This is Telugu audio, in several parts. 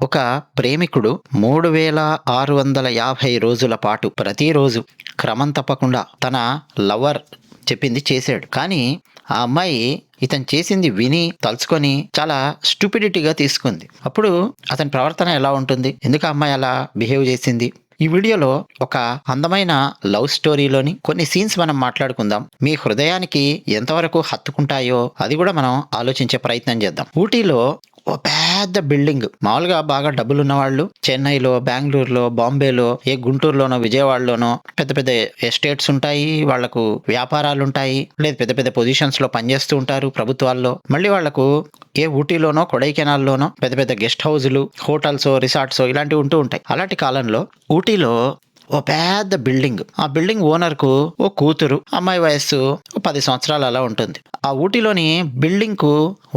ఒక ప్రేమికుడు 3650 రోజుల పాటు ప్రతిరోజు క్రమం తప్పకుండా తన లవర్ చెప్పింది చేశాడు. కానీ ఆ అమ్మాయి ఇతను చేసింది విని తలుచుకొని చాలా స్టూపిడిటీగా తీసుకుంది. అప్పుడు అతని ప్రవర్తన ఎలా ఉంటుంది? ఎందుకు ఆ అమ్మాయి అలా బిహేవ్ చేసింది? ఈ వీడియోలో ఒక అందమైన లవ్ స్టోరీలోని కొన్ని సీన్స్ మనం మాట్లాడుకుందాం. మీ హృదయానికి ఎంతవరకు హత్తుకుంటాయో అది కూడా మనం ఆలోచించే ప్రయత్నం చేద్దాం. ఊటీలో ఓ పెద్ద బిల్డింగ్, మామూలుగా బాగా డబ్బులున్న వాళ్ళు చెన్నైలో, బెంగళూరులో, బాంబేలో, గుంటూరులోనో, విజయవాడలోనో పెద్ద పెద్ద ఎస్టేట్స్ ఉంటాయి. వాళ్లకు వ్యాపారాలు ఉంటాయి, లేదు పెద్ద పెద్ద పొజిషన్స్ లో పనిచేస్తూ ఉంటారు ప్రభుత్వాల్లో. మళ్ళీ వాళ్లకు ఊటీలోనో, కొడైకెనాల్లోనో పెద్ద పెద్ద గెస్ట్ హౌజులు, హోటల్స్, రిసార్ట్స్ ఇలాంటివి ఉంటూ ఉంటాయి. అలాంటి కాలంలో ఊటీలో ఓ పెద్ద బిల్డింగ్, ఆ బిల్డింగ్ ఓనర్ కు ఓ కూతురు, అమ్మాయి వయస్సు 10 సంవత్సరాలు అలా ఉంటుంది. ఆ ఊటీలోని బిల్డింగ్ కు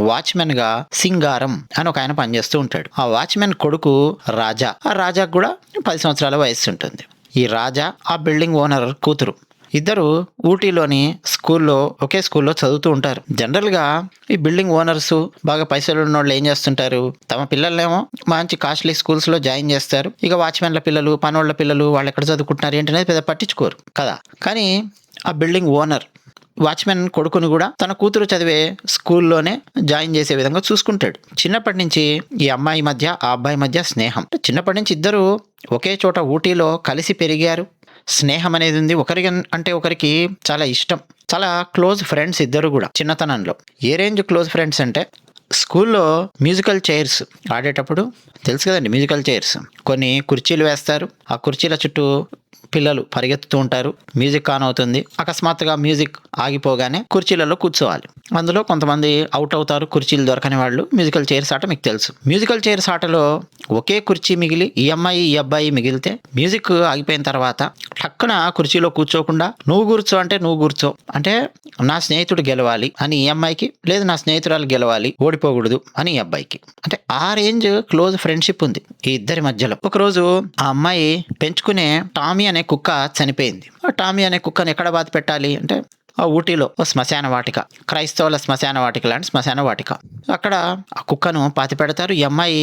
వాచ్మెన్ గా సింగారం అని ఒక ఆయన పనిచేస్తూ ఉంటాడు. ఆ వాచ్మెన్ కొడుకు రాజా, ఆ రాజాకు కూడా 10 సంవత్సరాల వయస్సు ఉంటుంది. ఈ రాజా, ఆ బిల్డింగ్ ఓనర్ కూతురు ఇద్దరు ఊటీలోని ఒకే స్కూల్లో చదువుతూ ఉంటారు. జనరల్ గా ఈ బిల్డింగ్ ఓనర్స్, బాగా పైసలు ఉన్న వాళ్ళు ఏం చేస్తుంటారు, తమ పిల్లల్నేమో మంచి కాస్ట్లీ స్కూల్స్ లో జాయిన్ చేస్తారు. ఇక వాచ్మెన్ల పిల్లలు, పనోళ్ల పిల్లలు వాళ్ళు ఎక్కడ చదువుకుంటున్నారు ఏంటనేది పెద్ద పట్టించుకోరు కదా. కానీ ఆ బిల్డింగ్ ఓనర్ వాచ్మెన్ కొడుకుని కూడా తన కూతురు చదివే స్కూల్లోనే జాయిన్ చేసే విధంగా చూసుకుంటాడు. చిన్నప్పటి నుంచి ఈ అమ్మాయి మధ్య, ఆ అబ్బాయి మధ్య స్నేహం. చిన్నప్పటి నుంచి ఇద్దరు ఒకే చోట ఊటీలో కలిసి పెరిగారు. స్నేహం అనేది ఉంది. ఒకరికి అంటే ఒకరికి చాలా ఇష్టం. చాలా క్లోజ్ ఫ్రెండ్స్ ఇద్దరు కూడా చిన్నతనంలో. ఏ రేంజ్ క్లోజ్ ఫ్రెండ్స్ అంటే, స్కూల్లో మ్యూజికల్ చైర్స్ ఆడేటప్పుడు తెలుసు కదండి, మ్యూజికల్ చైర్స్ కొన్ని కుర్చీలు వేస్తారు. ఆ కుర్చీల చుట్టూ పిల్లలు పరిగెత్తుతూ ఉంటారు. మ్యూజిక్ ఆన్ అవుతుంది. అకస్మాత్తుగా మ్యూజిక్ ఆగిపోగానే కుర్చీలలో కూర్చోవాలి. అందులో కొంతమంది అవుట్ అవుతారు, కుర్చీలు దొరకని వాళ్ళు. మ్యూజికల్ చైర్స్ ఆట మీకు తెలుసు. మ్యూజికల్ చైర్స్ ఆటలో ఒకే కుర్చీ మిగిలి ఈ అమ్మాయి ఈ అబ్బాయి మిగిలితే మ్యూజిక్ ఆగిపోయిన తర్వాత టక్కున కుర్చీలో కూర్చోకుండా నువ్వు కూర్చో అంటే నువ్వు కూర్చో అంటే, నా స్నేహితుడు గెలవాలి అని ఈ అమ్మాయికి, లేదు నా స్నేహితురాలు గెలవాలి, ఓడిపోకూడదు అని ఈ అబ్బాయికి. అంటే ఆ రేంజ్ క్లోజ్ ఫ్రెండ్షిప్ ఉంది ఈ ఇద్దరి మధ్యలో. ఒకరోజు ఆ అమ్మాయి పెంచుకునే టామీ అనే కుక్క చనిపోయింది. ఆ టామీ అనే కుక్కను ఎక్కడ బాధ పెట్టాలి అంటే, ఆ ఊటీలో ఓ శ్మశాన వాటిక, క్రైస్తవుల శ్మశాన వాటిక లాంటి శ్మశాన వాటిక, అక్కడ ఆ కుక్కను పాతి పెడతారు. ఈ అమ్మాయి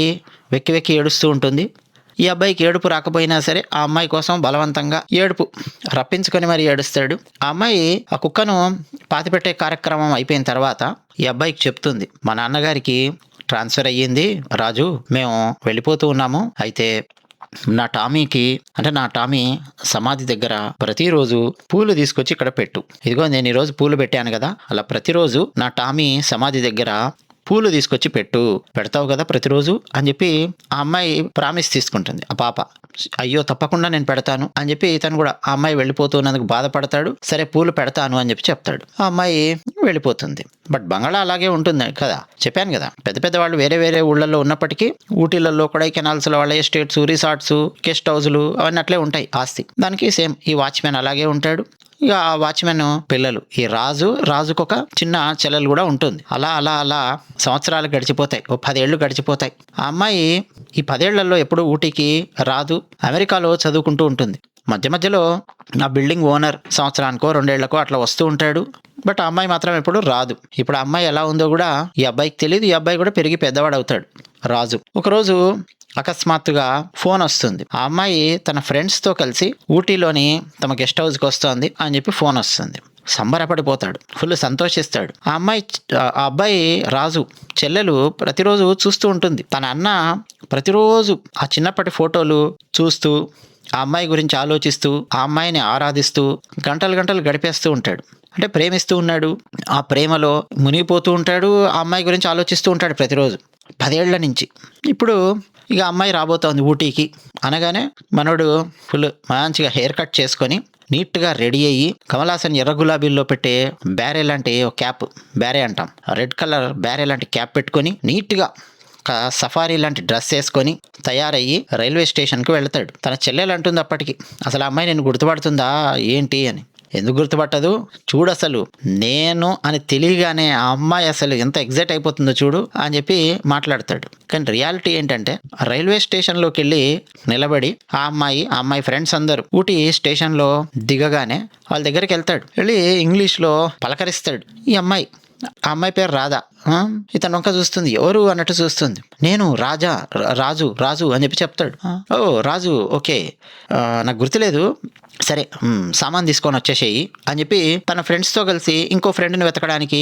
వెక్కి వెక్కి ఏడుస్తూ ఉంటుంది. ఈ అబ్బాయికి ఏడుపు రాకపోయినా సరే ఆ అమ్మాయి కోసం బలవంతంగా ఏడుపు రప్పించుకొని మరి ఏడుస్తాడు. ఆ అమ్మాయి ఆ కుక్కను పాతిపెట్టే కార్యక్రమం అయిపోయిన తర్వాత ఈ అబ్బాయికి చెప్తుంది, మా నాన్నగారికి ట్రాన్స్ఫర్ అయ్యింది రాజు, మేము వెళ్ళిపోతూ ఉన్నాము. అయితే నా టామీ సమాధి దగ్గర ప్రతిరోజు పూలు తీసుకొచ్చి ఇక్కడ పెట్టు. ఇదిగో నేను ఈరోజు పూలు పెట్టాను కదా, అలా ప్రతిరోజు నా టామీ సమాధి దగ్గర పూలు తీసుకొచ్చి పెడతావు కదా ప్రతిరోజు అని చెప్పి ఆ అమ్మాయి ప్రామిస్ తీసుకుంటుంది. ఆ పాప, అయ్యో తప్పకుండా నేను పెడతాను అని చెప్పి ఇతను కూడా ఆ అమ్మాయి వెళ్ళిపోతున్నందుకు బాధపడతాడు. సరే పూలు పెడతాను అని చెప్పి చెప్తాడు. ఆ అమ్మాయి వెళ్ళిపోతుంది. బట్ బంగాళా అలాగే ఉంటుంది కదా, చెప్పాను కదా. పెద్ద పెద్ద వాళ్ళు వేరే వేరే ఊళ్ళల్లో ఉన్నప్పటికీ ఊటీలలో, కొడైకెనాల్స్ లో వాళ్ళ ఎస్టేట్స్, రిసార్ట్స్, గెస్ట్ హౌజులు అవన్నీ అట్లే ఉంటాయి ఆస్తి. దానికి సేమ్ ఈ వాచ్మెన్ అలాగే ఉంటాడు. ఇక ఆ వాచ్మెన్ పిల్లలు, ఈ రాజుకు ఒక చిన్న చెల్లెలు కూడా ఉంటుంది. అలా అలా అలా సంవత్సరాలు గడిచిపోతాయి. ఓ 10 ఏళ్ళు గడిచిపోతాయి. ఆ అమ్మాయి ఈ 10 ఏళ్లలో ఎప్పుడు ఊటీకి రాదు. అమెరికాలో చదువుకుంటూ ఉంటుంది. మధ్య మధ్యలో ఆ బిల్డింగ్ ఓనర్ సంవత్సరానికో 2 ఏళ్లకో అట్లా వస్తూ ఉంటాడు. బట్ ఆ అమ్మాయి మాత్రం ఎప్పుడు రాదు. ఇప్పుడు ఆ అమ్మాయి ఎలా ఉందో కూడా ఈ అబ్బాయికి తెలియదు. ఈ అబ్బాయి కూడా పెరిగి పెద్దవాడు అవుతాడు రాజు. ఒకరోజు అకస్మాత్తుగా ఫోన్ వస్తుంది. ఆ అమ్మాయి తన ఫ్రెండ్స్తో కలిసి ఊటీలోని తమ గెస్ట్ హౌస్కి వస్తోంది అని చెప్పి ఫోన్ వస్తుంది. సంబరపడిపోతాడు, ఫుల్ సంతోషిస్తాడు. ఆ అబ్బాయి రాజు చెల్లెలు ప్రతిరోజు చూస్తూ ఉంటుంది. తన అన్న ప్రతిరోజు ఆ చిన్నప్పటి ఫోటోలు చూస్తూ, ఆ అమ్మాయి గురించి ఆలోచిస్తూ, ఆ అమ్మాయిని ఆరాధిస్తూ గంటలు గంటలు గడిపేస్తూ ఉంటాడు. అంటే ప్రేమిస్తూ ఉన్నాడు, ఆ ప్రేమలో మునిగిపోతూ ఉంటాడు. ఆ అమ్మాయి గురించి ఆలోచిస్తూ ఉంటాడు ప్రతిరోజు 10 ఏళ్ల నుంచి. ఇప్పుడు ఇక అమ్మాయి రాబోతోంది ఊటీకి అనగానే మనోడు ఫుల్ మంచిగా హెయిర్ కట్ చేసుకొని నీట్గా రెడీ అయ్యి, కమలాసన్ ఎర్ర గులాబీల్లో పెట్టే బ్యారే లాంటి క్యాప్, బ్యారే అంటాం, రెడ్ కలర్ బ్యారే లాంటి క్యాప్ పెట్టుకొని నీట్గా సఫారీ లాంటి డ్రెస్ వేసుకొని తయారయ్యి రైల్వే స్టేషన్కి వెళ్తాడు. తన చెల్లెలు అంటుంది అప్పటికి, అసలు ఆ అమ్మాయి నేను గుర్తుపడుతుందా ఏంటి అని. ఎందుకు గుర్తుపట్టదు, చూడు అసలు నేను అని తెలియగానే ఆ అమ్మాయి అసలు ఎంత ఎగ్జైట్ అయిపోతుందో చూడు అని చెప్పి మాట్లాడతాడు. కానీ రియాలిటీ ఏంటంటే, రైల్వే స్టేషన్లోకి వెళ్ళి నిలబడి ఆ అమ్మాయి ఫ్రెండ్స్ అందరూ ఊటీ స్టేషన్లో దిగగానే వాళ్ళ దగ్గరికి వెళ్తాడు. వెళ్ళి ఇంగ్లీష్లో పలకరిస్తాడు. ఈ అమ్మాయి ఆ అమ్మాయి పేరు రాధ. ఆ! ఇతను వంక చూస్తుంది. ఎవరు అన్నట్టు చూస్తుంది. నేను రాజా, రాజు అని చెప్పి చెప్తాడు. ఓహ్! రాజు ఓకే. నాకు గుర్తులేదు. సరే సామాను తీసుకొని వచ్చేసేయి అని చెప్పి తన ఫ్రెండ్స్‌తో కలిసి ఇంకో ఫ్రెండ్‌ని వెతకడానికి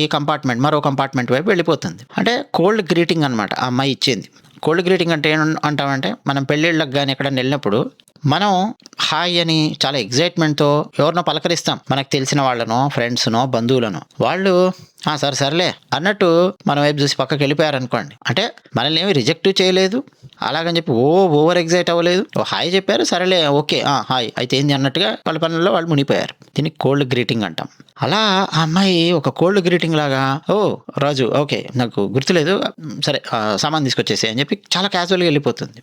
మరో కంపార్ట్మెంట్ వైపు వెళ్ళిపోతుంది. అంటే కోల్డ్ గ్రీటింగ్ అనమాట ఆ అమ్మాయి ఇచ్చింది. కోల్డ్ గ్రీటింగ్ అంటే అంటామంటే మనం పెళ్ళిళ్ళకి గాని ఎక్కడైనా వెళ్ళినప్పుడు మనం హాయ్ అని చాలా ఎక్సైట్మెంట్‌తో ఎవరినో పలకరిస్తాం. మనకు తెలిసిన వాళ్ళనో, ఫ్రెండ్స్‌నో, బంధువులనో. వాళ్ళు సర్లే అన్నట్టు మన వైపు చూసి పక్కకి వెళ్ళిపోయారనుకోండి. అంటే మనల్ని ఏమి రిజెక్ట్ చేయలేదు. అలాగని చెప్పి ఓవర్ ఎక్సైట్ అవ్వలేదు. హాయ్ చెప్పారు, సరేలే ఓకే. హాయ్ అయితే ఏంది అన్నట్టుగా వాళ్ళ పనుల్లో వాళ్ళు మునిగిపోయారు. దీన్ని కోల్డ్ గ్రీటింగ్ అంటాం. అలా ఆ అమ్మాయి ఒక కోల్డ్ గ్రీటింగ్ లాగా రాజు ఓకే నాకు గుర్తులేదు. సరే సామాను తీసుకొచ్చేసేయి అని చెప్పి చాలా క్యాజువల్‌గా వెళ్ళిపోతుంది.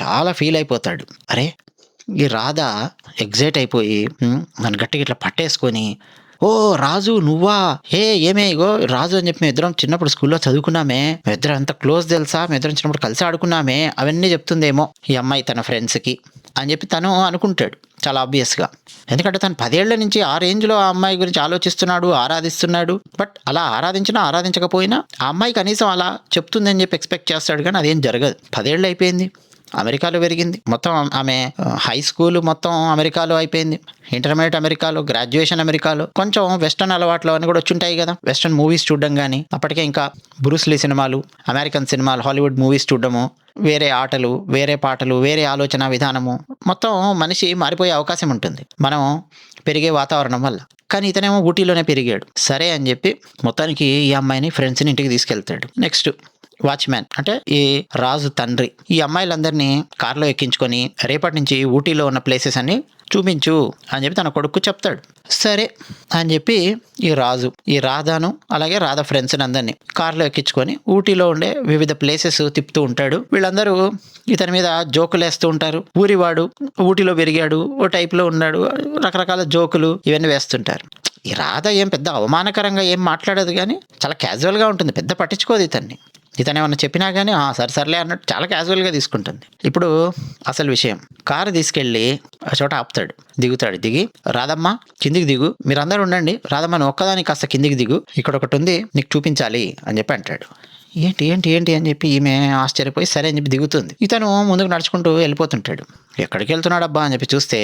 చాలా ఫీల్ అయిపోతాడు. అరే! ఈ రాధ ఎక్సైట్ అయిపోయి నన్ను గట్టిగా ఇట్లా పట్టేసుకొని రాజు నువ్వా? ఏమే ఇగో రాజు అని చెప్పి మేమిద్దరం చిన్నప్పుడు స్కూల్లో చదువుకున్నామే. మేమిద్దరం ఎంత క్లోజ్ తెలుసా? మేమిద్దరం చిన్నప్పుడు కలిసి ఆడుకున్నామే. అవన్నీ చెప్తుందేమో ఈ అమ్మాయి తన ఫ్రెండ్స్‌కి అని చెప్పి తను అనుకుంటాడు చాలా ఆబ్వియస్‌గా. ఎందుకంటే తను 10 ఏళ్ల నుంచి ఆ రేంజ్‌లో ఆ అమ్మాయి గురించి ఆలోచిస్తున్నాడు, ఆరాధిస్తున్నాడు. బట్ అలా ఆరాధించినా, ఆరాధించకపోయినా ఆ అమ్మాయి కనీసం అలా చెప్తుందని చెప్పి ఎక్స్‌పెక్ట్ చేస్తాడు కానీ అదేం జరగదు. 10 ఏళ్ళు అయిపోయింది. అమెరికాలో పెరిగింది. మొత్తం ఆమె హై స్కూల్ మొత్తం అమెరికాలో అయిపోయింది. ఇంటర్మీడియట్ అమెరికాలో, గ్రాడ్యుయేషన్ అమెరికాలో. కొంచెం వెస్టర్న్ అలవాట్లు అని కూడా వచ్చుంటాయి కదా. వెస్టర్న్ మూవీస్ చూడడం కానీ, అప్పటికే ఇంకా బ్రూస్లీ సినిమాలు, అమెరికన్ సినిమాలు, హాలీవుడ్ మూవీస్ చూడడము, వేరే ఆటలు, వేరే పాటలు, వేరే ఆలోచన విధానము, మొత్తం మనిషి మారిపోయే అవకాశం ఉంటుంది మనం పెరిగే వాతావరణం వల్ల. కానీ ఇతనేమో ఊటీలోనే పెరిగాడు. సరే అని చెప్పి మొత్తానికి ఈ అమ్మాయిని ఫ్రెండ్స్ని ఇంటికి తీసుకెళ్తాడు. నెక్స్ట్ వాచ్మ్యాన్ అంటే ఈ రాజు తండ్రి ఈ అమ్మాయిలందరినీ కారులో ఎక్కించుకొని రేపటి నుంచి ఊటీలో ఉన్న ప్లేసెస్ అన్ని చూపించు అని చెప్పి తన కొడుకు చెప్తాడు. సరే అని చెప్పి ఈ రాధాను అలాగే రాధా ఫ్రెండ్స్ని అందరినీ కారులో ఎక్కించుకొని ఊటీలో ఉండే వివిధ ప్లేసెస్ తిప్పుతూ ఉంటాడు. వీళ్ళందరూ ఇతని మీద జోకులు వేస్తూ ఉంటారు. ఊరివాడు, ఊటీలో పెరిగాడు, ఓ టైప్లో ఉన్నాడు, రకరకాల జోకులు ఇవన్నీ వేస్తుంటారు. ఈ రాధ ఏం పెద్ద అవమానకరంగా ఏం మాట్లాడదు కానీ చాలా క్యాజువల్గా ఉంటుంది. పెద్ద పట్టించుకోదు ఇతను ఏమన్నా చెప్పినా కానీ సర్లే అన్నట్టు చాలా క్యాజువల్గా తీసుకుంటుంది. ఇప్పుడు అసలు విషయం, కారు తీసుకెళ్ళి ఆ చోట ఆపుతాడు. దిగి రాధమ్మ కిందికి దిగు, మీరందరూ ఉండండి, రాధమ్మ నువ్వు ఒక్కదానికి కాస్త కిందికి దిగు, ఇక్కడ ఒకటి ఉంది నీకు చూపించాలి అని చెప్పి అంటాడు. ఏంటి అని చెప్పి ఈమె ఆశ్చర్యపోయి సరే అని చెప్పి దిగుతుంది. ఇతను ముందుకు నడుచుకుంటూ వెళ్ళిపోతుంటాడు. ఎక్కడికి వెళ్తున్నాడు అబ్బా అని చెప్పి చూస్తే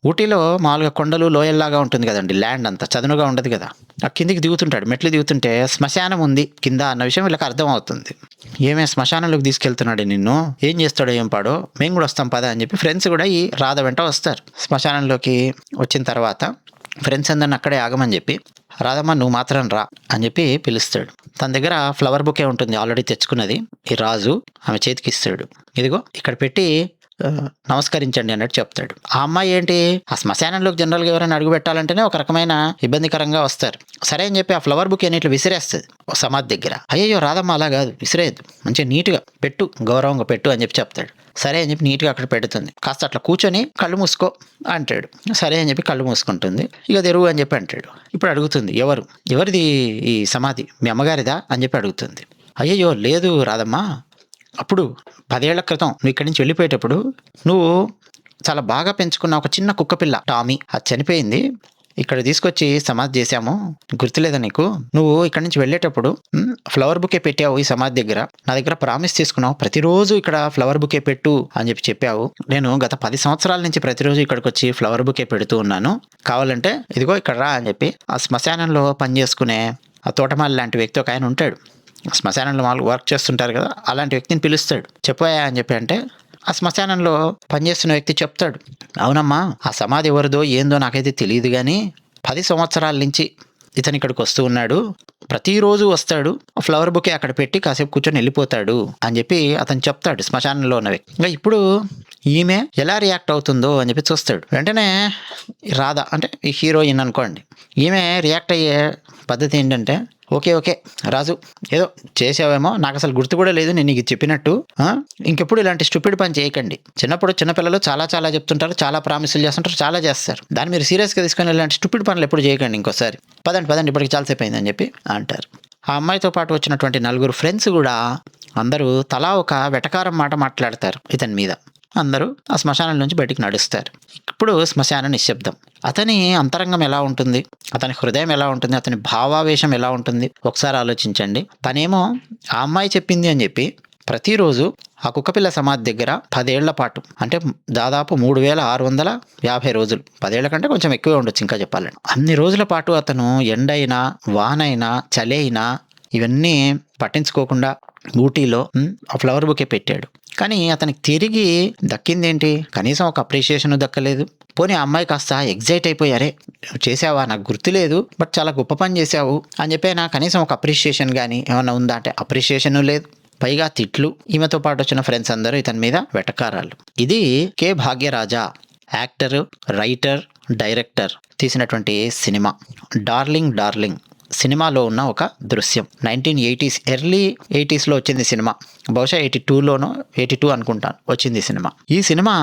ఊటీలో మామూలుగా కొండలు లోయల్లాగా ఉంటుంది కదండి, ల్యాండ్ అంతా చదునుగా ఉండదు కదా. ఆ కిందికి దిగుతుంటాడు. మెట్లు దిగుతుంటే శ్మశానం ఉంది కింద అన్న విషయం వీళ్ళకి అర్థం అవుతుంది. ఏమే శ్మశానంలోకి తీసుకెళ్తున్నాడు నిన్ను, ఏం చేస్తాడో ఏం పాడో, మేము కూడా వస్తాం పదా అని చెప్పి ఫ్రెండ్స్ కూడా ఈ రాధ వెంట వస్తారు. శ్మశానంలోకి వచ్చిన తర్వాత ఫ్రెండ్స్ అందరిని అక్కడే ఆగమని చెప్పి రాధమ్మ నువ్వు మాత్రం రా అని చెప్పి పిలుస్తాడు. తన దగ్గర ఫ్లవర్ బుకే ఉంటుంది ఆల్రెడీ తెచ్చుకున్నది. ఈ రాజు ఆమె చేతికి ఇస్తాడు. ఇదిగో ఇక్కడ పెట్టి నమస్కరించండి అన్నట్టు చెప్తాడు. ఆ అమ్మాయి ఏంటి, ఆ శ్మశానంలోకి జనరల్గా ఎవరైనా అడుగు పెట్టాలంటేనే ఒక రకమైన ఇబ్బందికరంగా వస్తారు. సరే అని చెప్పి ఆ ఫ్లవర్ బుక్ ఇట్లా విసిరేస్తుంది సమాధి దగ్గర. అయ్యో రాధమ్మ అలా కాదు, విసిరేయద్దు, మంచిగా నీట్గా పెట్టు, గౌరవంగా పెట్టు అని చెప్పి చెప్తాడు. సరే అని చెప్పి నీట్గా అక్కడ పెడుతుంది. కాస్త అట్లా కూర్చొని కళ్ళు మూసుకో అంటాడు. సరే అని చెప్పి కళ్ళు మూసుకుంటుంది. ఇక తెరువు అని చెప్పి అంటాడు. ఇప్పుడు అడుగుతుంది ఎవరిది ఈ సమాధి, మీ అమ్మగారిదా అని చెప్పి అడుగుతుంది. అయ్యయ్యో లేదు రాధమ్మ, అప్పుడు 10 ఏళ్ల క్రితం నువ్వు ఇక్కడి నుంచి వెళ్ళిపోయేటప్పుడు నువ్వు చాలా బాగా పెంచుకున్న ఒక చిన్న కుక్కపిల్ల టామీ అది చనిపోయింది, ఇక్కడ తీసుకొచ్చి సమాధి చేశాము, గుర్తులేదా నీకు? నువ్వు ఇక్కడి నుంచి వెళ్ళేటప్పుడు ఫ్లవర్ బుకే పెట్టావు ఈ సమాధి దగ్గర, నా దగ్గర ప్రామిస్ తీసుకున్నావు ప్రతిరోజు ఇక్కడ ఫ్లవర్ బుకే పెట్టు అని చెప్పి చెప్పావు. నేను గత 10 సంవత్సరాల నుంచి ప్రతిరోజు ఇక్కడికి వచ్చి ఫ్లవర్ బుకే పెడుతూ ఉన్నాను, కావాలంటే ఇదిగో ఇక్కడ రా అని చెప్పి ఆ శ్మశానంలో పనిచేసుకునే ఆ తోటమాలి లాంటి వ్యక్తి ఒక ఆయన ఉంటాడు. శ్మశానంలో వాళ్ళు వర్క్ చేస్తుంటారు కదా, అలాంటి వ్యక్తిని పిలుస్తాడు. చెప్పాయా అని చెప్పి అంటే ఆ శ్మశానంలో పనిచేస్తున్న వ్యక్తి చెప్తాడు, అవునమ్మా ఆ సమాధి ఎవరిదో ఏందో నాకైతే తెలియదు కానీ 10 సంవత్సరాల నుంచి ఇతను ఇక్కడికి వస్తూ ఉన్నాడు, ప్రతిరోజు వస్తాడు, ఫ్లవర్ బుకే అక్కడ పెట్టి కాసేపు కూర్చొని వెళ్ళిపోతాడు అని చెప్పి అతను చెప్తాడు శ్మశానంలో ఉన్న వ్యక్తి. ఇంకా ఇప్పుడు ఈమె ఎలా రియాక్ట్ అవుతుందో అని చెప్పి చూస్తాడు. వెంటనే రాధ అంటే ఈ హీరోయిన్ అనుకోండి, ఈమె రియాక్ట్ అయ్యే పద్ధతి ఏంటంటే ఓకే రాజు ఏదో చేసావేమో, నాకు అసలు గుర్తు కూడా లేదు నేను నీకు చెప్పినట్టు, ఇంకెప్పుడు ఇలాంటి స్టూపిడ్ పని చేయకండి. చిన్నప్పుడు చిన్నపిల్లలు చాలా చెప్తుంటారు, చాలా ప్రామిసులు చేస్తుంటారు, చాలా చేస్తారు, దాన్ని మీరు సీరియస్గా తీసుకొని ఇలాంటి స్టూపిడ్ పనులు ఎప్పుడు చేయకండి ఇంకోసారి, పదండి ఇప్పటికి చాలాసేపు అయిందని చెప్పి అంటారు. ఆ అమ్మాయితో పాటు వచ్చినటువంటి 4 ఫ్రెండ్స్ కూడా అందరూ తలా ఒక వెటకారం మాట మాట్లాడతారు ఇతని మీద. అందరూ ఆ శ్మశానం నుంచి బయటికి నడుస్తారు. అప్పుడు శ్మశాన నిశ్శబ్దం. అతని అంతరంగం ఎలా ఉంటుంది, అతని హృదయం ఎలా ఉంటుంది, అతని భావావేశం ఎలా ఉంటుంది ఒకసారి ఆలోచించండి. తనేమో ఆ అమ్మాయి చెప్పింది అని చెప్పి ప్రతిరోజు ఆ కుక్కపిల్ల సమాధి దగ్గర 10 ఏళ్ల పాటు, అంటే దాదాపు 3650 రోజులు, 10 ఏళ్ల కంటే కొంచెం ఎక్కువే ఉండొచ్చు ఇంకా చెప్పాలంటే, అన్ని రోజుల పాటు అతను ఎండైనా వానైనా చలి అయినా ఇవన్నీ పట్టించుకోకుండా ఊటీలో ఆ ఫ్లవర్ బుకే పెట్టాడు. కానీ అతనికి తిరిగి దక్కిందేంటి? కనీసం ఒక అప్రిషియేషన్ దక్కలేదు. పోనీ ఆ అమ్మాయి కాస్త ఎగ్జైట్ అయిపోయి, అరే చేసావా, నాకు గుర్తులేదు బట్ చాలా గొప్ప పని చేసావు అని చెప్పి కనీసం ఒక అప్రిషియేషన్ కానీ ఏమన్నా ఉందా అంటే అప్రిషియేషన్ లేదు. పైగా తిట్లు. ఈమెతో పాటు వచ్చిన ఫ్రెండ్స్ అందరూ ఇతని మీద వెటకారాలు. ఇది K Bhagyaraja actor, writer, director తీసినటువంటి సినిమా డార్లింగ్ డార్లింగ్ సినిమాలో ఉన్న ఒక దృశ్యం. 1980s ఎర్లీ 80sలో వచ్చింది సినిమా. బహుశా 82 అనుకుంటాను వచ్చింది సినిమా. ఈ సినిమా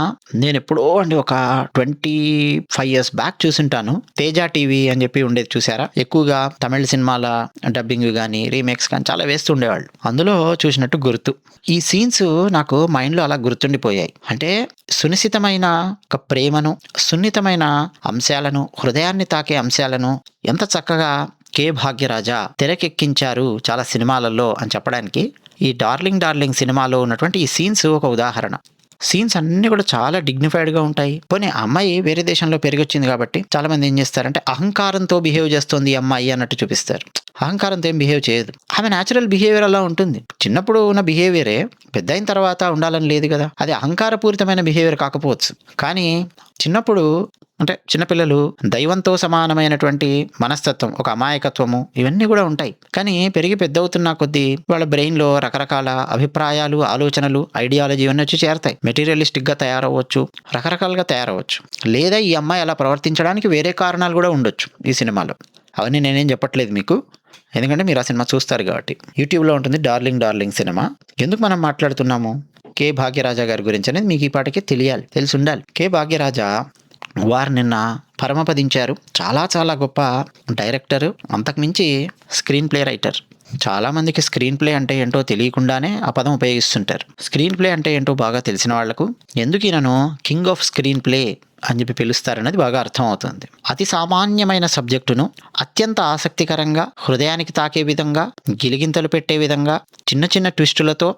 నేను ఎప్పుడో ఒక 25 years బ్యాక్ చూసింటాను. తేజ టీవీ అని చెప్పి ఉండేది, చూసారా? ఎక్కువగా తమిళ సినిమాల డబ్బింగ్ కానీ రీమేక్స్ కానీ చాలా వేస్తుండేవాళ్ళు. అందులో చూసినట్టు గుర్తు. ఈ సీన్స్ నాకు మైండ్లో అలా గుర్తుండిపోయాయి. అంటే సునిశ్చితమైన ఒక ప్రేమను, సున్నితమైన అంశాలను, హృదయాన్ని తాకే అంశాలను ఎంత చక్కగా కె భాగ్యరాజా తెరకెక్కించారు చాలా సినిమాలలో అని చెప్పడానికి ఈ డార్లింగ్ డార్లింగ్ సినిమాలో ఉన్నటువంటి ఈ సీన్స్ ఒక ఉదాహరణ. సీన్స్ అన్నీ కూడా చాలా డిగ్నిఫైడ్గా ఉంటాయి. పోనీ అమ్మాయి వేరే దేశంలో పెరిగొచ్చింది కాబట్టి చాలా మంది ఏం చేస్తారంటే అహంకారంతో బిహేవ్ చేస్తుంది ఈ అమ్మాయి అన్నట్టు చూపిస్తారు. అహంకారంతో ఏం బిహేవ్ చేయదు. ఆమె న్యాచురల్ బిహేవియర్ అలా ఉంటుంది. చిన్నప్పుడు ఉన్న బిహేవియరే పెద్ద అయిన తర్వాత ఉండాలని లేదు కదా. అది అహంకారపూరితమైన బిహేవియర్ కాకపోవచ్చు, కానీ చిన్నప్పుడు అంటే చిన్నపిల్లలు దైవంతో సమానమైనటువంటి మనస్తత్వం, ఒక అమాయకత్వము, ఇవన్నీ కూడా ఉంటాయి. కానీ పెరిగి పెద్ద అవుతున్న కొద్దీ వాళ్ళ బ్రెయిన్లో రకరకాల అభిప్రాయాలు, ఆలోచనలు, ఐడియాలజీ ఇవన్నీ వచ్చి చేరతాయి. మెటీరియలిస్టిక్గా తయారవ్వచ్చు, రకరకాలుగా తయారవ్వచ్చు. లేదా ఈ అమ్మాయి అలా ప్రవర్తించడానికి వేరే కారణాలు కూడా ఉండొచ్చు ఈ సినిమాలో. అవన్నీ నేనేం చెప్పట్లేదు మీకు, ఎందుకంటే మీరు ఆ సినిమా చూస్తారు కాబట్టి. యూట్యూబ్లో ఉంటుంది డార్లింగ్ డార్లింగ్ సినిమా. ఎందుకు మనం మాట్లాడుతున్నాము కె భాగ్యరాజా గారి గురించి అనేది మీకు ఈ పాటికి తెలిసి ఉండాలి. కె భాగ్యరాజా వారు నిన్న పరమపదించారు. చాలా చాలా గొప్ప డైరెక్టర్, అంతకుమించి స్క్రీన్ ప్లే రైటర్. చాలామందికి స్క్రీన్ ప్లే అంటే ఏంటో తెలియకుండానే ఆ పదం ఉపయోగిస్తుంటారు. స్క్రీన్ ప్లే అంటే ఏంటో బాగా తెలిసిన వాళ్లకు ఎందుకు ఈయనను కింగ్ ఆఫ్ స్క్రీన్ ప్లే అని చెప్పి పిలుస్తారనేది బాగా అర్థమవుతుంది. అతి సామాన్యమైన సబ్జెక్టును అత్యంత ఆసక్తికరంగా, హృదయానికి తాకే విధంగా, గిలిగింతలు పెట్టే విధంగా, చిన్న చిన్న ట్విస్టులతో,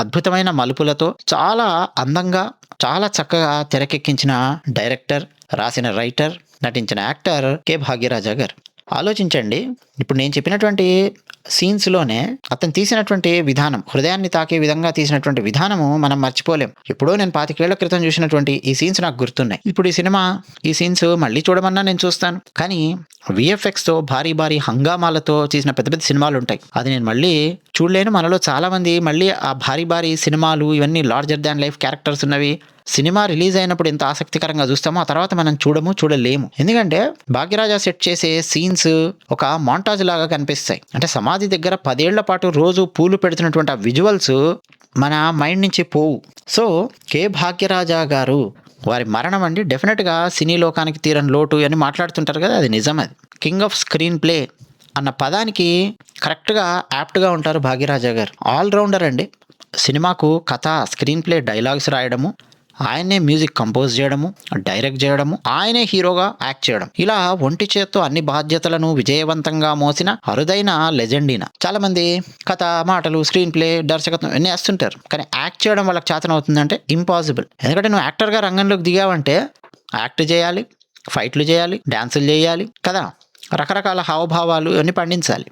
అద్భుతమైన మలుపులతో చాలా అందంగా, చాలా చక్కగా తెరకెక్కించిన డైరెక్టర్, రాసిన రైటర్, నటించిన యాక్టర్ కె భాగ్యరాజా గారు. ఆలోచించండి, ఇప్పుడు నేను చెప్పినటువంటి సీన్స్లోనే అతను తీసినటువంటి విధానం, హృదయాన్ని తాకే విధంగా తీసినటువంటి విధానము మనం మర్చిపోలేం. ఎప్పుడో నేను 25 ఏళ్ల క్రితం చూసినటువంటి ఈ సీన్స్ నాకు గుర్తున్నాయి. ఇప్పుడు ఈ సీన్స్ మళ్ళీ చూడమన్నా నేను చూస్తాను. కానీ విఎఫ్ఎక్స్తో భారీ భారీ హంగామాలతో చేసిన పెద్ద పెద్ద సినిమాలు ఉంటాయి, అది నేను మళ్ళీ చూడలేను. మనలో చాలామంది మళ్ళీ ఆ భారీ భారీ సినిమాలు, ఇవన్నీ లార్జర్ దాన్ లైఫ్ క్యారెక్టర్స్ ఉన్నవి సినిమా రిలీజ్ అయినప్పుడు ఎంత ఆసక్తికరంగా చూస్తామో ఆ తర్వాత మనం చూడలేము. ఎందుకంటే భాగ్యరాజా సెట్ చేసే సీన్స్ ఒక మాంటాజ్ లాగా కనిపిస్తాయి. అంటే సమాధి దగ్గర 10 ఏళ్ల పాటు రోజు పూలు పెడుతున్నటువంటి ఆ విజువల్స్ మన మైండ్ నుంచి పోవు. సో కె భాగ్యరాజా గారు వారి మరణం అండి డెఫినెట్గా సినీ లోకానికి తీరని లోటు అని మాట్లాడుతుంటారు కదా, అది నిజం. అది కింగ్ ఆఫ్ స్క్రీన్ ప్లే అన్న పదానికి కరెక్ట్గా యాప్ట్గా ఉంటారు భాగ్యరాజా గారు. ఆల్రౌండర్ అండి. సినిమాకు కథ, స్క్రీన్ ప్లే, డైలాగ్స్ రాయడము, ఆయనే మ్యూజిక్ కంపోజ్ చేయడము, డైరెక్ట్ చేయడము, ఆయనే హీరోగా యాక్ట్ చేయడం, ఇలా ఒంటి చేత్తో అన్ని బాధ్యతలను విజయవంతంగా మోసిన అరుదైన లెజెండ్ ఈయన. చాలా మంది కథ, మాటలు, స్క్రీన్ ప్లే, దర్శకత్వం అన్నీ వేస్తుంటారు, కానీ యాక్ట్ చేయడం వాళ్ళకి చేతన అవుతుందంటే ఇంపాసిబుల్. ఎందుకంటే నువ్వు యాక్టర్గా రంగంలోకి దిగావంటే యాక్ట్ చేయాలి, ఫైట్లు చేయాలి, డ్యాన్సులు చేయాలి కదా, రకరకాల హావభావాలు అన్నీ పండించాలి.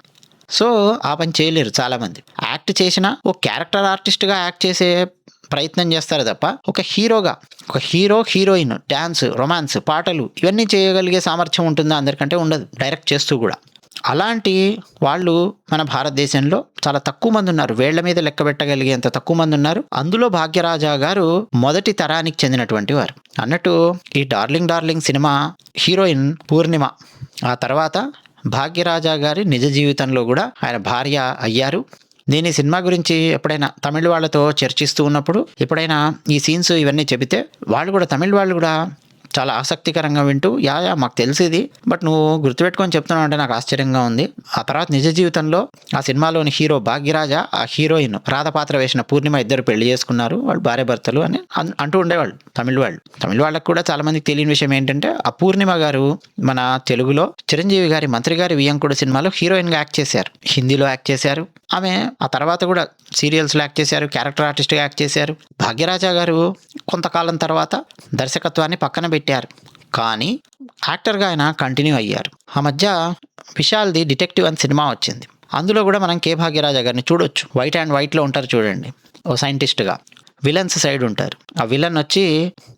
సో ఆ పని చేయలేరు చాలామంది. యాక్ట్ చేసినా ఓ క్యారెక్టర్ ఆర్టిస్ట్గా యాక్ట్ చేసే ప్రయత్నం చేస్తారు తప్ప ఒక హీరో, హీరోయిన్, డ్యాన్స్, రొమాన్స్, పాటలు ఇవన్నీ చేయగలిగే సామర్థ్యం ఉంటుందా? అందరికంటే ఉండదు, డైరెక్ట్ చేస్తూ కూడా. అలాంటి వాళ్ళు మన భారతదేశంలో చాలా తక్కువ మంది ఉన్నారు, వేళ్ల మీద లెక్క పెట్టగలిగేంత తక్కువ మంది ఉన్నారు. అందులో భాగ్యరాజా గారు మొదటి తరానికి చెందినటువంటి వారు. అన్నట్టు ఈ డార్లింగ్ డార్లింగ్ సినిమా హీరోయిన్ పూర్ణిమ, ఆ తర్వాత భాగ్యరాజా గారి నిజ జీవితంలో కూడా ఆయన భార్య అయ్యారు. నేను ఈ సినిమా గురించి ఎప్పుడైనా తమిళ వాళ్ళతో చర్చిస్తూ ఉన్నప్పుడు ఎప్పుడైనా ఈ సీన్స్ ఇవన్నీ చెబితే వాళ్ళు కూడా, తమిళ వాళ్ళు కూడా చాలా ఆసక్తికరంగా వింటూ, మాకు తెలుసు ఇది, బట్ నువ్వు గుర్తుపెట్టుకొని చెప్తున్నావు అంటే నాకు ఆశ్చర్యంగా ఉంది. ఆ తర్వాత నిజ జీవితంలో ఆ సినిమాలోని హీరో భాగ్యరాజ, ఆ హీరోయిన్ రాధ పాత్ర వేసిన పూర్ణిమ ఇద్దరు పెళ్లి చేసుకున్నారు, వాళ్ళు భార్యాభర్తలు అని అంటూ ఉండేవాళ్ళు తమిళ వాళ్ళకు కూడా చాలా మందికి తెలియని విషయం ఏంటంటే, ఆ పూర్ణిమ గారు మన తెలుగులో చిరంజీవి గారి మంత్రి గారి వియ్యంకుడు సినిమాలో హీరోయిన్ గా యాక్ట్ చేశారు, హిందీలో యాక్ట్ చేశారు. ఆమె ఆ తర్వాత కూడా సీరియల్స్లో యాక్ట్ చేశారు, క్యారెక్టర్ ఆర్టిస్ట్గా యాక్ట్ చేశారు. భాగ్యరాజా గారు కొంతకాలం తర్వాత దర్శకత్వాన్ని పక్కన పెట్టారు, కానీ యాక్టర్గా ఆయన కంటిన్యూ అయ్యారు. ఆ మధ్య విశాల్ది డిటెక్టివ్ అని సినిమా వచ్చింది, అందులో కూడా మనం కే భాగ్యరాజా గారిని చూడొచ్చు. వైట్ అండ్ వైట్లో ఉంటారు చూడండి, ఓ సైంటిస్ట్గా. విలన్స్ సైడ్ ఉంటారు. ఆ విలన్ వచ్చి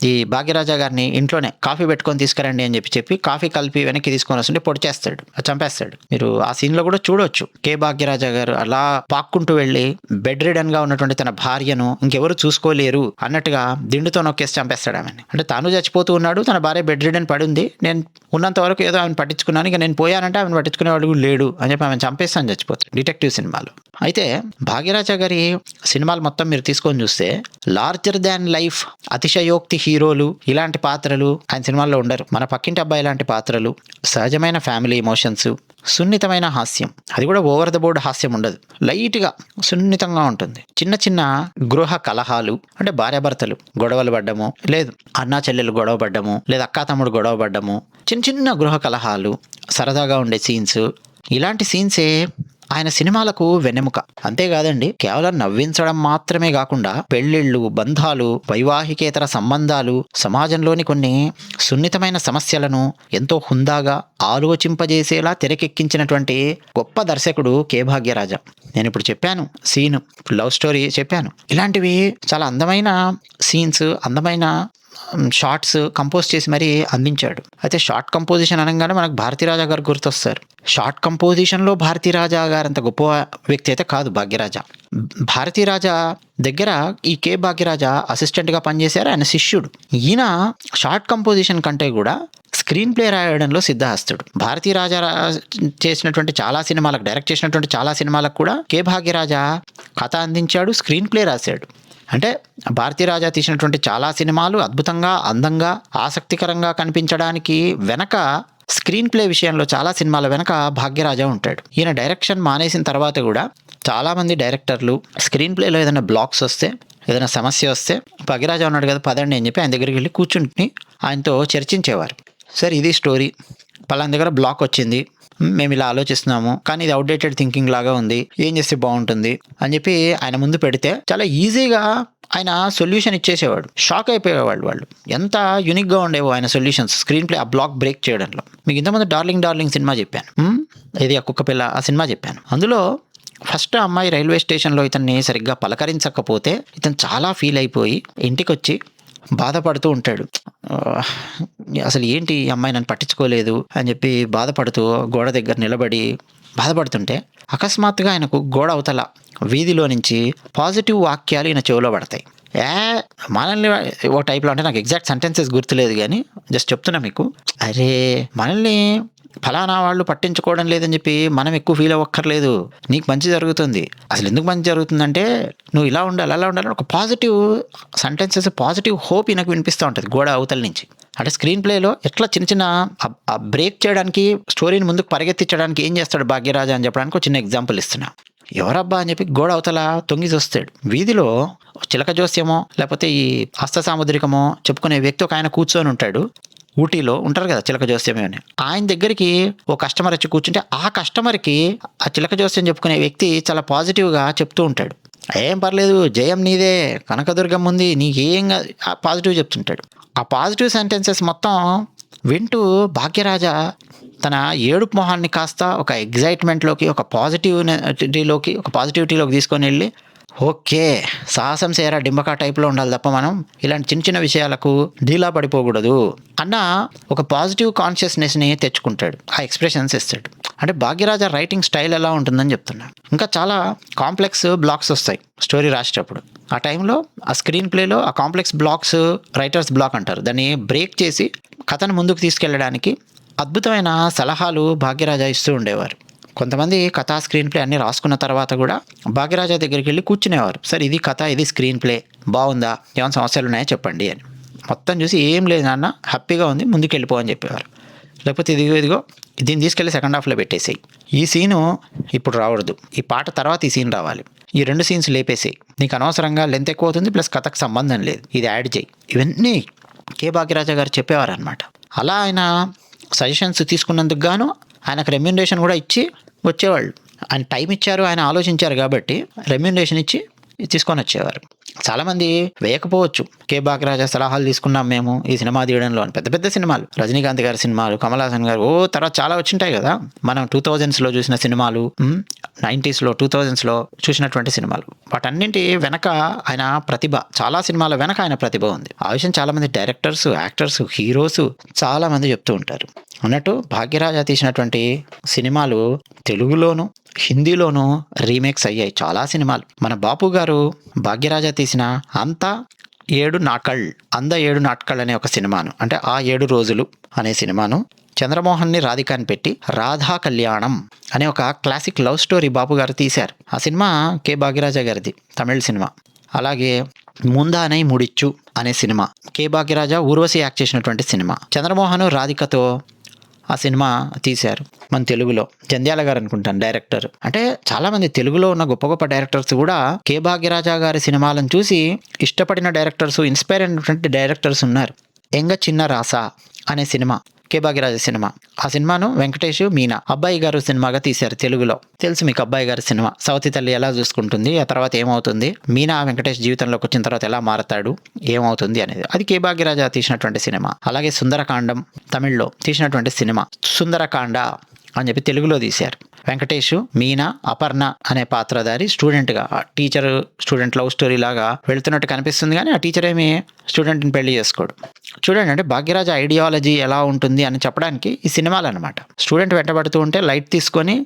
ఈ భాగ్యరాజా గారిని ఇంట్లోనే కాఫీ పెట్టుకొని తీసుకురండి అని చెప్పి కాఫీ కలిపి వెనక్కి తీసుకొని వస్తుంటే పొడి చేస్తాడు, చంపేస్తాడు. మీరు ఆ సీన్లో కూడా చూడొచ్చు. కే భాగ్యరాజా గారు అలా పాక్కుంటూ వెళ్ళి బెడ్ రిడన్ గా ఉన్నటువంటి తన భార్యను ఇంకెవరు చూసుకోలేరు అన్నట్టుగా దిండుతో నొక్కేసి చంపేస్తాడు ఆమెని. అంటే తాను చచ్చిపోతూ ఉన్నాడు, తన భార్య బెడ్ రిడన్ పడి ఉంది, నేను ఉన్నంత వరకు ఏదో ఆమెను పట్టించుకున్నాను, ఇక నేను పోయానంటే ఆమెను పట్టించుకునేవాడు కూడా లేడు అని చెప్పి ఆమెను చంపేస్తాను చచ్చిపోతాడు డిటెక్టివ్ సినిమాలో. అయితే భాగ్యరాజా గారి సినిమాలు మొత్తం మీరు తీసుకొని చూస్తే లార్జర్ దాన్ లైఫ్, అతిశయోక్తి హీరోలు ఇలాంటి పాత్రలు ఆయన సినిమాల్లో ఉండరు. మన పక్కింటి అబ్బాయి లాంటి పాత్రలు, సహజమైన ఫ్యామిలీ ఎమోషన్స్, సున్నితమైన హాస్యం, అది కూడా ఓవర్ ద బోర్డ్ హాస్యం ఉండదు, లైట్గా సున్నితంగా ఉంటుంది. చిన్న చిన్న గృహ కలహాలు, అంటే భార్యాభర్తలు గొడవలు పడ్డము, లేదు అన్నా చెల్లెలు గొడవ పడ్డము, లేదు అక్కా తమ్ముడు గొడవ పడ్డము, చిన్న చిన్న గృహ కలహాలు, సరదాగా ఉండే సీన్స్, ఇలాంటి సీన్సే ఆయన సినిమాలకు వెన్నెముక. అంతేకాదండి, కేవలం నవ్వించడం మాత్రమే కాకుండా పెళ్లిళ్ళు, బంధాలు, వైవాహికేతర సంబంధాలు, సమాజంలోని కొన్ని సున్నితమైన సమస్యలను ఎంతో హుందాగా ఆలోచింపజేసేలా తెరకెక్కించినటువంటి గొప్ప దర్శకుడు కే భాగ్యరాజా. నేను ఇప్పుడు చెప్పాను సీను, లవ్ స్టోరీ చెప్పాను, ఇలాంటివి చాలా అందమైన సీన్స్, అందమైన షార్ట్స్ కంపోజ్ చేసి మరీ అందించాడు. అయితే షార్ట్ కంపోజిషన్ అనగానే మనకు భారతీరాజా గారు గుర్తొస్తారు. షార్ట్ కంపోజిషన్లో భారతీరాజా గారు అంత గొప్ప వ్యక్తి అయితే కాదు భాగ్యరాజా. భారతీరాజా దగ్గర ఈ కే భాగ్యరాజా అసిస్టెంట్గా పనిచేశారు, ఆయన శిష్యుడు. ఈయన షార్ట్ కంపోజిషన్ కంటే కూడా స్క్రీన్ ప్లే రాయడంలో సిద్ధహస్తుడు. భారతీరాజా చేసినటువంటి చాలా సినిమాలకు, డైరెక్ట్ చేసినటువంటి చాలా సినిమాలకు కూడా కే భాగ్యరాజా కథ అందించాడు, స్క్రీన్ ప్లే రాశాడు. అంటే భారతీరాజా తీసినటువంటి చాలా సినిమాలు అద్భుతంగా, అందంగా, ఆసక్తికరంగా కనిపించడానికి వెనక స్క్రీన్ ప్లే విషయంలో చాలా సినిమాల వెనక భాగ్యరాజా ఉంటాడు. ఈయన డైరెక్షన్ మానేసిన తర్వాత కూడా చాలామంది డైరెక్టర్లు స్క్రీన్ ప్లేలో ఏదైనా బ్లాక్స్ వస్తే, ఏదైనా సమస్య వస్తే, భాగ్యరాజా ఉన్నాడు కదా పదండి అని చెప్పి ఆయన దగ్గరికి వెళ్ళి కూర్చుంటుని ఆయనతో చర్చించేవారు. సార్ ఇది స్టోరీ, పలానా దగ్గర బ్లాక్ వచ్చింది, మేము ఇలా ఆలోచిస్తున్నాము, కానీ ఇది అవుట్డేటెడ్ థింకింగ్ లాగా ఉంది, ఏం చేస్తే బాగుంటుంది అని చెప్పి ఆయన ముందు పెడితే చాలా ఈజీగా ఆయన సొల్యూషన్ ఇచ్చేసేవాడు. షాక్ అయిపోయేవాళ్ళు వాళ్ళు, ఎంత యూనిక్గా ఉండేవో ఆయన సొల్యూషన్స్ స్క్రీన్ ప్లే ఆ బ్లాక్ బ్రేక్ చేయడంలో. మీకు ఇంతకుముందు డార్లింగ్ సినిమా చెప్పాను, ఇది ఆ కుక్క పిల్ల ఆ సినిమా చెప్పాను. అందులో ఫస్ట్ అమ్మాయి రైల్వే స్టేషన్లో ఇతన్ని సరిగ్గా పలకరించకపోతే ఇతను చాలా ఫీల్ అయిపోయి ఇంటికి వచ్చి బాధపడుతూ ఉంటాడు. అసలు ఏంటి ఈ అమ్మాయి నన్ను పట్టించుకోలేదు అని చెప్పి బాధపడుతూ గోడ దగ్గర నిలబడి బాధపడుతుంటే అకస్మాత్తుగా ఆయనకు గోడ అవతల వీధిలో నుంచి పాజిటివ్ వాక్యాలు ఈయన చెవిలో పడతాయి. మనల్ని ఓ టైప్లో, అంటే నాకు ఎగ్జాక్ట్ సెంటెన్సెస్ గుర్తులేదు కానీ జస్ట్ చెప్తున్నా మీకు, అరే మనల్ని ఫలానా వాళ్ళు పట్టించుకోవడం లేదని చెప్పి మనం ఎక్కువ ఫీల్ అవ్వక్కర్లేదు, నీకు మంచి జరుగుతుంది. అసలు ఎందుకు మంచి జరుగుతుందంటే నువ్వు ఇలా ఉండాలి అలా ఉండాలి, ఒక పాజిటివ్ సెంటెన్సెస్, పాజిటివ్ హోప్ ఈయనకు వినిపిస్తూ ఉంటుంది గోడ అవతల నుంచి. అంటే స్క్రీన్ ప్లేలో ఎట్లా చిన్న చిన్న బ్రేక్ చేయడానికి, స్టోరీని ముందుకు పరిగెత్తించడానికి ఏం చేస్తాడు భాగ్యరాజా అని చెప్పడానికి ఒక చిన్న ఎగ్జాంపుల్ ఇస్తున్నా. ఎవరబ్బా అని చెప్పి గోడ అవతల తొంగి చూస్తాడు. వీధిలో చిలక జోస్యమో లేకపోతే ఈ హస్త సాముద్రికమో చెప్పుకునే వ్యక్తి ఒక ఆయన కూర్చొని ఉంటాడు. ఊటీలో ఉంటారు కదా చిలక జోస్యమే అని. ఆయన దగ్గరికి ఓ కస్టమర్ వచ్చి కూర్చుంటే ఆ కస్టమర్కి ఆ చిలక జోస్యం చెప్పుకునే వ్యక్తి చాలా పాజిటివ్గా చెప్తూ ఉంటాడు. ఏం పర్లేదు, జయం నీదే, కనకదుర్గం ఉంది, నీకేం పాజిటివ్ చెప్తుంటాడు. ఆ పాజిటివ్ సెంటెన్సెస్ మొత్తం వింటూ భాగ్యరాజా తన ఏడుపు మొహాన్ని కాస్త ఒక ఎగ్జైట్మెంట్లోకి, ఒక పాజిటివిటీలోకి తీసుకొని వెళ్ళి, ఓకే సాహసం సేరా డింబకా టైప్లో ఉండాలి తప్ప మనం ఇలాంటి చిన్న చిన్న విషయాలకు ఢీలా పడిపోకూడదు అన్న ఒక పాజిటివ్ కాన్షియస్నెస్ని తెచ్చుకుంటాడు, ఆ ఎక్స్ప్రెషన్స్ ఇస్తాడు. అంటే భాగ్యరాజా రైటింగ్ స్టైల్ ఎలా ఉంటుందని చెప్తున్నా. ఇంకా చాలా కాంప్లెక్స్ బ్లాక్స్ వస్తాయి స్టోరీ రాసేటప్పుడు. ఆ టైంలో ఆ స్క్రీన్ ప్లేలో ఆ కాంప్లెక్స్ బ్లాక్స్, రైటర్స్ బ్లాక్ అంటారు, దాన్ని బ్రేక్ చేసి కథను ముందుకు తీసుకెళ్ళడానికి అద్భుతమైన సలహాలు భాగ్యరాజా ఇస్తూ ఉండేవారు. కొంతమంది కథా స్క్రీన్ ప్లే అన్నీ రాసుకున్న తర్వాత కూడా భాగ్యరాజా దగ్గరికి వెళ్ళి కూర్చునేవారు. సార్ ఇది కథ, ఇది స్క్రీన్ ప్లే బాగుందా, ఏమైనా సమస్యలు ఉన్నాయో చెప్పండి అని. మొత్తం చూసి ఏం లేదు నాన్న, హ్యాపీగా ఉంది, ముందుకు వెళ్ళిపో అని చెప్పేవారు. లేకపోతే ఇదిగో దీన్ని తీసుకెళ్ళి సెకండ్ హాఫ్లో పెట్టేసేయి, ఈ సీను ఇప్పుడు రావద్దు, ఈ పాట తర్వాత ఈ సీన్ రావాలి, ఈ 2 సీన్స్ లేపేసేయి, నీకు అనవసరంగా లెంత్ ఎక్కువ అవుతుంది, ప్లస్ కథకు సంబంధం లేదు, ఇది యాడ్ చేయి. ఇవన్నీ కె భాగ్యరాజా గారు చెప్పేవారు అనమాట. అలా ఆయన సజెషన్స్ తీసుకున్నందుకు గాను ఆయనకు రెమ్యూనరేషన్ కూడా ఇచ్చి వచ్చేవాళ్ళు. ఆయన టైం ఇచ్చారు, ఆయన ఆలోచించారు కాబట్టి రెమ్యూనరేషన్ ఇచ్చి తీసుకొని వచ్చేవారు. చాలామంది వేయకపోవచ్చు, కె భాగ్యరాజా సలహాలు తీసుకున్నాం మేము ఈ సినిమా తీయడంలో అని. పెద్ద పెద్ద సినిమాలు, రజనీకాంత్ గారి సినిమాలు, కమల్ హాసన్ గారు తర్వాత చాలా వచ్చింటాయి కదా, మనం 2000స్లో చూసిన సినిమాలు, 90స్లో 2000స్లో చూసినటువంటి సినిమాలు, వాటన్నింటి వెనక ఆయన ప్రతిభ, చాలా సినిమాల వెనక ఆయన ప్రతిభ ఉంది. ఆ విషయం చాలామంది డైరెక్టర్స్, యాక్టర్స్, హీరోస్ చాలామంది చెప్తూ ఉంటారు. అన్నట్టు భాగ్యరాజా తీసినటువంటి సినిమాలు తెలుగులోను, హిందీలోనూ రీమేక్స్ అయ్యాయి చాలా సినిమాలు. మన బాపు గారు భాగ్యరాజా తీసిన అంత 7 నాట్కళ్ అనే ఒక సినిమాను, అంటే ఆ 7 రోజులు అనే సినిమాను చంద్రమోహన్ని రాధికాని పెట్టి రాధా కళ్యాణం అనే ఒక క్లాసిక్ లవ్ స్టోరీ బాపు గారు తీశారు. ఆ సినిమా కె భాగ్యరాజా గారిది, తమిళ సినిమా. అలాగే ముందానై ముడిచ్చు అనే cinema K Bhagyaraja, Urvashi act చేసినటువంటి సినిమా. చంద్రమోహన్ రాధికతో ఆ సినిమా తీశారు మన తెలుగులో. జంధ్యాల గారు అనుకుంటాను డైరెక్టర్. అంటే చాలామంది తెలుగులో ఉన్న గొప్ప గొప్ప డైరెక్టర్స్ కూడా కె భాగ్యరాజా గారి సినిమాలను చూసి ఇష్టపడిన డైరెక్టర్స్, ఇన్స్పైర్ అయినటువంటి డైరెక్టర్స్ ఉన్నారు. ఎంగ చిన్న రాసా అనే సినిమా కె భాగ్యరాజా సినిమా. ఆ సినిమాను వెంకటేష్, మీనా అబ్బాయి గారు సినిమాగా తీశారు తెలుగులో. తెలుసు మీకు అబ్బాయి గారి సినిమా, సవతి తల్లి ఎలా చూసుకుంటుంది, ఆ తర్వాత ఏమవుతుంది, మీనా వెంకటేష్ జీవితంలోకి వచ్చిన తర్వాత ఎలా మారతాడు, ఏమవుతుంది అనేది, అది కె భాగ్యరాజా తీసినటువంటి సినిమా. అలాగే సుందరకాండం తమిళ్లో తీసినటువంటి సినిమా, సుందరకాండ అని చెప్పి తెలుగులో తీశారు. వెంకటేష్, మీనా, అపర్ణ అనే పాత్రధారి స్టూడెంట్గా, టీచర్ స్టూడెంట్ లవ్ స్టోరీ లాగా వెళుతున్నట్టు కనిపిస్తుంది, కానీ ఆ టీచర్ ఏమి స్టూడెంట్ని పెళ్లి చేసుకోడు. చూడండి, అంటే భాగ్యరాజా ఐడియాలజీ ఎలా ఉంటుంది అని చెప్పడానికి ఈ సినిమాలు అనమాట. స్టూడెంట్ వెంటబడుతూ ఉంటే లైట్ తీసుకొని,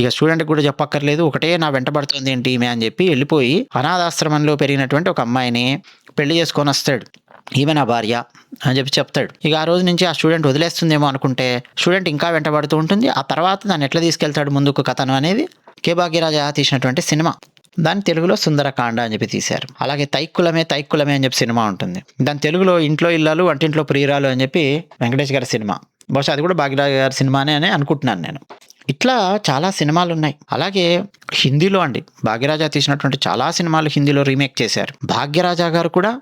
ఇక స్టూడెంట్కి కూడా చెప్పక్కర్లేదు, ఒకటే నా వెంటబడుతుంది ఏంటి ఈమె అని చెప్పి వెళ్ళిపోయి అనాథాశ్రమంలో పెరిగినటువంటి ఒక అమ్మాయిని పెళ్లి చేసుకొని వస్తాడు. ఈమె నా భార్య అని చెప్పి చెప్తాడు. ఇక ఆ రోజు నుంచి ఆ స్టూడెంట్ వదిలేస్తుందేమో అనుకుంటే స్టూడెంట్ ఇంకా వెంటబడుతూ ఉంటుంది. ఆ తర్వాత దాన్ని ఎట్లా తీసుకెళ్తాడు ముందుకు కథను అనేది కె భాగ్యరాజా తీసినటువంటి సినిమా. దాన్ని తెలుగులో సుందరకాండ అని చెప్పి తీశారు. అలాగే తైక్కులమే అని చెప్పి సినిమా ఉంటుంది. దాని తెలుగులో ఇంట్లో ఇల్లాలు వంటింట్లో ప్రియురాలు అని చెప్పి వెంకటేష్ గారి సినిమా. బహుశా అది కూడా భాగ్యరాజా గారి సినిమానే అని అనుకుంటున్నాను నేను. ఇట్లా చాలా సినిమాలు ఉన్నాయి. అలాగే హిందీలో భాగ్యరాజా తీసినటువంటి చాలా సినిమాలు హిందీలో రీమేక్ చేశారు. భాగ్యరాజా గారు కూడా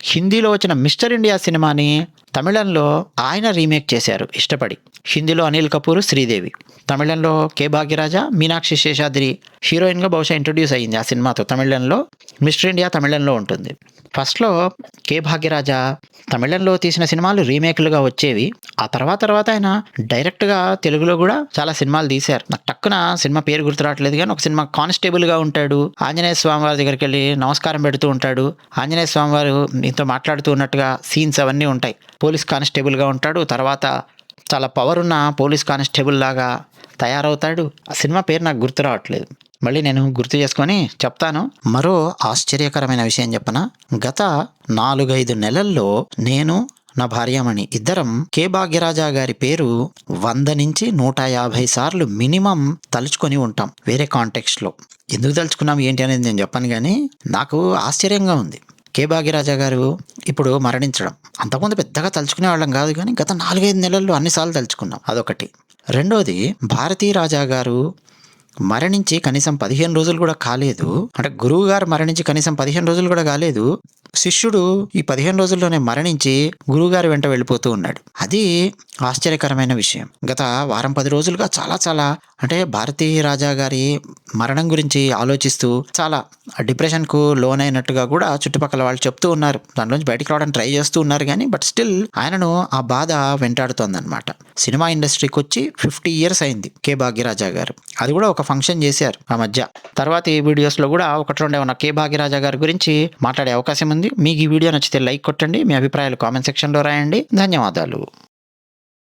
హిందీలో వచ్చిన మిస్టర్ ఇండియా సినిమాని తమిళంలో ఆయన రీమేక్ చేశారు ఇష్టపడి. హిందీలో అనిల్ కపూర్, శ్రీదేవి, తమిళంలో కె భాగ్యరాజా, మీనాక్షి శేషాద్రి హీరోయిన్గా బహుశా ఇంట్రొడ్యూస్ అయ్యింది ఆ సినిమాతో. తమిళంలో మిస్టర్ ఇండియా తమిళంలో ఉంటుంది. ఫస్ట్లో కె భాగ్యరాజా తమిళంలో తీసిన సినిమాలు రీమేక్లుగా వచ్చేవి. ఆ తర్వాత ఆయన డైరెక్ట్గా తెలుగులో కూడా చాలా సినిమాలు తీశారు. నాకు టక్కున సినిమా పేరు గుర్తు రావట్లేదు, కానీ ఒక సినిమా కానిస్టేబుల్గా ఉంటాడు, ఆంజనేయ స్వామి వారి దగ్గరికి వెళ్ళి నమస్కారం పెడుతూ ఉంటాడు, ఆంజనేయ స్వామి వారు ఇంతో మాట్లాడుతూ ఉన్నట్టుగా సీన్స్ అవన్నీ ఉంటాయి. పోలీస్ కానిస్టేబుల్గా ఉంటాడు, తర్వాత చాలా పవర్ ఉన్న పోలీస్ కానిస్టేబుల్ లాగా తయారవుతాడు. ఆ సినిమా పేరు నాకు గుర్తు రావట్లేదు, మళ్ళీ నేను గుర్తు చేసుకొని చెప్తాను. మరో ఆశ్చర్యకరమైన విషయం చెప్పనా, గత 4-5 నెలల్లో నేను, నా భార్యామణి ఇద్దరం కె భాగ్యరాజా గారి పేరు 100 నుంచి 150 సార్లు మినిమం తలుచుకొని ఉంటాం వేరే కాంటెక్స్ట్లో. ఎందుకు తలుచుకున్నాం ఏంటి అనేది నేను చెప్పను, కానీ నాకు ఆశ్చర్యంగా ఉంది. కె భాగ్యరాజా గారు ఇప్పుడు మరణించడం, అంతకుముందు పెద్దగా తలుచుకునే వాళ్ళం కాదు, కానీ గత 4-5 నెలల్లో అన్నిసార్లు తలుచుకున్నాం, అదొకటి. రెండోది, భారతీ రాజా గారు మరణించి కనీసం 15 రోజులు కూడా కాలేదు. అంటే గురువు గారు మరణించి కనీసం 15 రోజులు కూడా కాలేదు, శిష్యుడు ఈ 15 రోజుల్లోనే మరణించి గురువుగారి వెంట వెళ్ళిపోతూ ఉన్నాడు. అది ఆశ్చర్యకరమైన విషయం. గత వారం 10 రోజులుగా చాలా అంటే భారతీ రాజా గారి మరణం గురించి ఆలోచిస్తూ చాలా డిప్రెషన్కు లోనైనట్టుగా కూడా చుట్టుపక్కల వాళ్ళు చెప్తూ ఉన్నారు. దానిలోంచి బయటికి రావడానికి ట్రై చేస్తూ ఉన్నారు, కానీ బట్ స్టిల్ ఆయనను ఆ బాధ వెంటాడుతోందనమాట. సినిమా ఇండస్ట్రీకి వచ్చి 50 years అయింది కె భాగ్యరాజా గారు. అది కూడా ఒక ఫంక్షన్ చేశారు ఆ మధ్య. తర్వాత ఈ వీడియోస్లో కూడా 1-2 ఏమన్నా కె భాగ్యరాజా గారి గురించి మాట్లాడే అవకాశం ఉంది. మీకు ఈ వీడియో నచ్చితే లైక్ కొట్టండి, మీ అభిప్రాయాలు కామెంట్ సెక్షన్లో రాయండి. ధన్యవాదాలు.